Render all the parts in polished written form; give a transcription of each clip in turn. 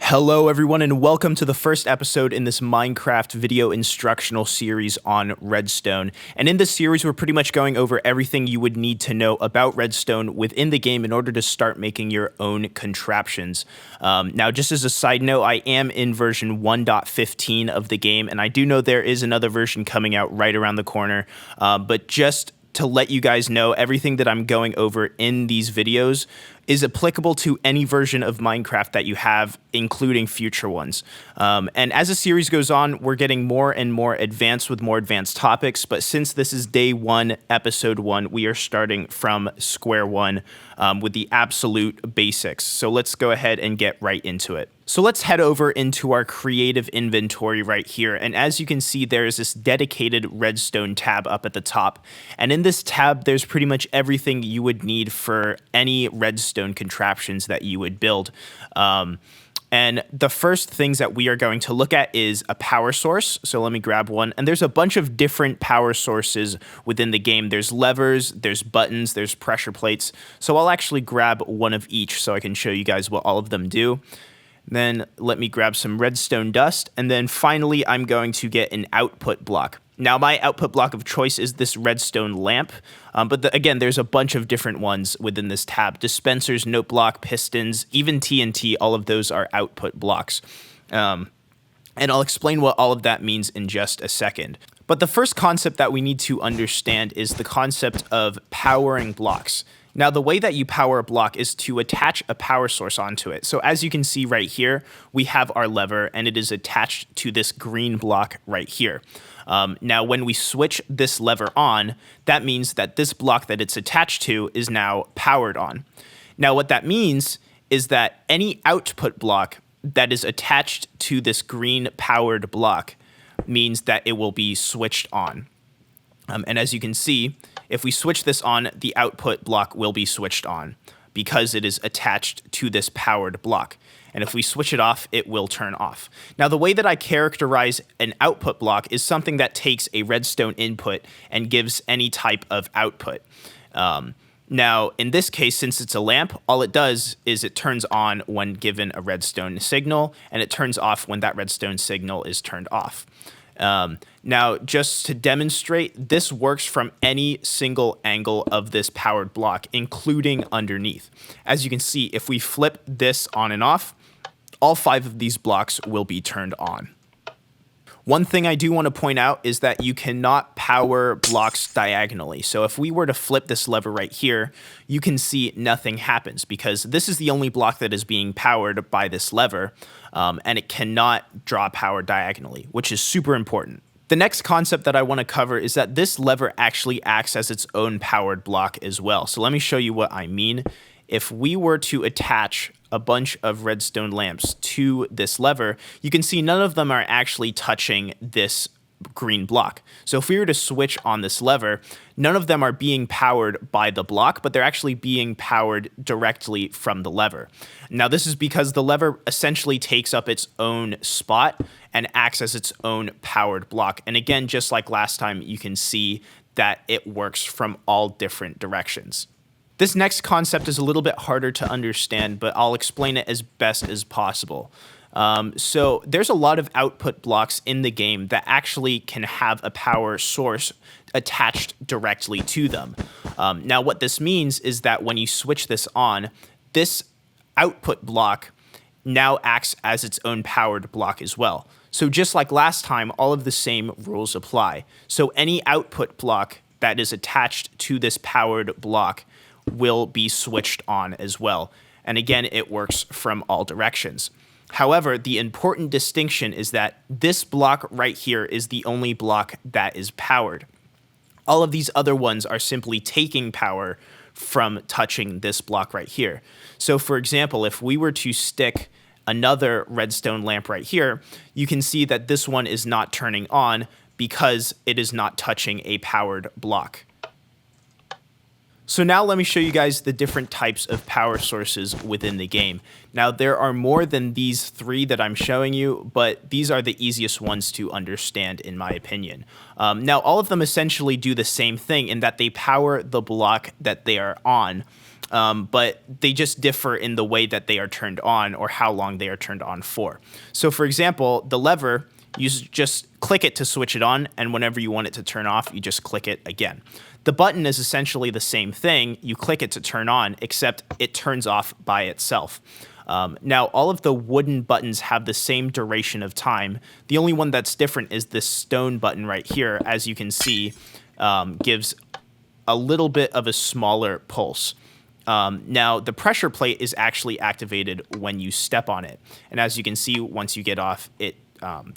Hello everyone and welcome to the first episode in this Minecraft video instructional series on Redstone. And in this series we're pretty much going over everything you would need to know about Redstone within the game in order to start making your own contraptions. Now just as a side note, I am in version 1.15 of the game, and I do know there is another version coming out right around the corner, but just to let you guys know, everything that I'm going over in these videos is applicable to any version of Minecraft that you have, including future ones. And as the series goes on, we're getting more and more advanced with more advanced topics. But since this is day one, episode one, we are starting from square one with the absolute basics. So let's go ahead and get right into it. So let's head over into our creative inventory right here. And as you can see, there is this dedicated Redstone tab up at the top. And in this tab, there's pretty much everything you would need for any Redstone contraptions that you would build. And the first things that we are going to look at is a power source. So let me grab one. And there's a bunch of different power sources within the game. There's levers, there's buttons, there's pressure plates. So I'll actually grab one of each so I can show you guys what all of them do. Then let me grab some redstone dust. And then finally, I'm going to get an output block. Now, my output block of choice is this redstone lamp, but again, there's a bunch of different ones within this tab. Dispensers, note block, pistons, even TNT, all of those are output blocks. And I'll explain what all of that means in just a second. But the first concept that we need to understand is the concept of powering blocks. Now, the way that you power a block is to attach a power source onto it. So as you can see right here, we have our lever and it is attached to this green block right here. Now, when we switch this lever on, that means that this block that it's attached to is now powered on. Now, what that means is that any output block that is attached to this green powered block means that it will be switched on. And as you can see, if we switch this on, the output block will be switched on because it is attached to this powered block. And if we switch it off, it will turn off. Now, the way that I characterize an output block is something that takes a redstone input and gives any type of output. Now, in this case, since it's a lamp, all it does is it turns on when given a redstone signal, and it turns off when that redstone signal is turned off. Now, just to demonstrate, this works from any single angle of this powered block, including underneath. As you can see, if we flip this on and off, all 5 of these blocks will be turned on. One thing I do want to point out is that you cannot power blocks diagonally. So if we were to flip this lever right here, you can see nothing happens because this is the only block that is being powered by this lever, and it cannot draw power diagonally, which is super important. The next concept that I want to cover is that this lever actually acts as its own powered block as well. So let me show you what I mean. If we were to attach a bunch of redstone lamps to this lever, you can see none of them are actually touching this green block. So if we were to switch on this lever, none of them are being powered by the block, but they're actually being powered directly from the lever. Now, this is because the lever essentially takes up its own spot and acts as its own powered block. And again, just like last time, you can see that it works from all different directions. This next concept is a little bit harder to understand, but I'll explain it as best as possible. So there's a lot of output blocks in the game that actually can have a power source attached directly to them. Now, what this means is that when you switch this on, this output block now acts as its own powered block as well. So just like last time, all of the same rules apply. So any output block that is attached to this powered block will be switched on as well. And again, it works from all directions. However, the important distinction is that this block right here is the only block that is powered. All of these other ones are simply taking power from touching this block right here. So for example, if we were to stick another redstone lamp right here, you can see that this one is not turning on because it is not touching a powered block. So now let me show you guys the different types of power sources within the game. Now, there are more than these 3 that I'm showing you, but these are the easiest ones to understand in my opinion. Now, all of them essentially do the same thing in that they power the block that they are on. but they just differ in the way that they are turned on or how long they are turned on for. So for example, the lever, you just click it to switch it on, and whenever you want it to turn off, you just click it again. The button is essentially the same thing. You click it to turn on, except it turns off by itself. Now, all of the wooden buttons have the same duration of time. The only one that's different is this stone button right here, as you can see, gives a little bit of a smaller pulse. Now, the pressure plate is actually activated when you step on it. And as you can see, once you get off, it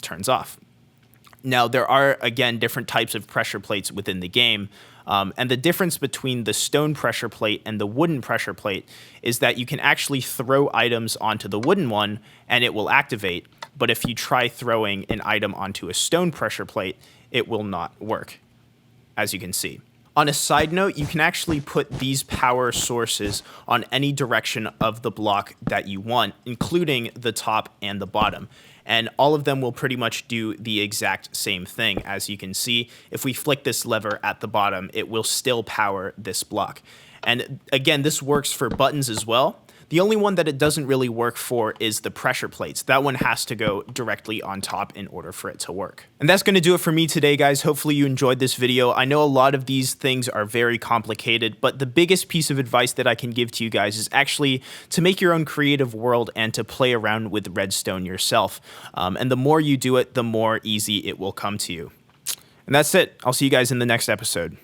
turns off. Now, there are, again, different types of pressure plates within the game. And the difference between the stone pressure plate and the wooden pressure plate is that you can actually throw items onto the wooden one and it will activate. But if you try throwing an item onto a stone pressure plate, it will not work, as you can see. On a side note, you can actually put these power sources on any direction of the block that you want, including the top and the bottom. And all of them will pretty much do the exact same thing. As you can see, if we flick this lever at the bottom, it will still power this block. And again, this works for buttons as well. The only one that it doesn't really work for is the pressure plates. That one has to go directly on top in order for it to work. And that's going to do it for me today, guys. Hopefully you enjoyed this video. I know a lot of these things are very complicated, but the biggest piece of advice that I can give to you guys is actually to make your own creative world and to play around with Redstone yourself. And the more you do it, the more easy it will come to you. And that's it. I'll see you guys in the next episode.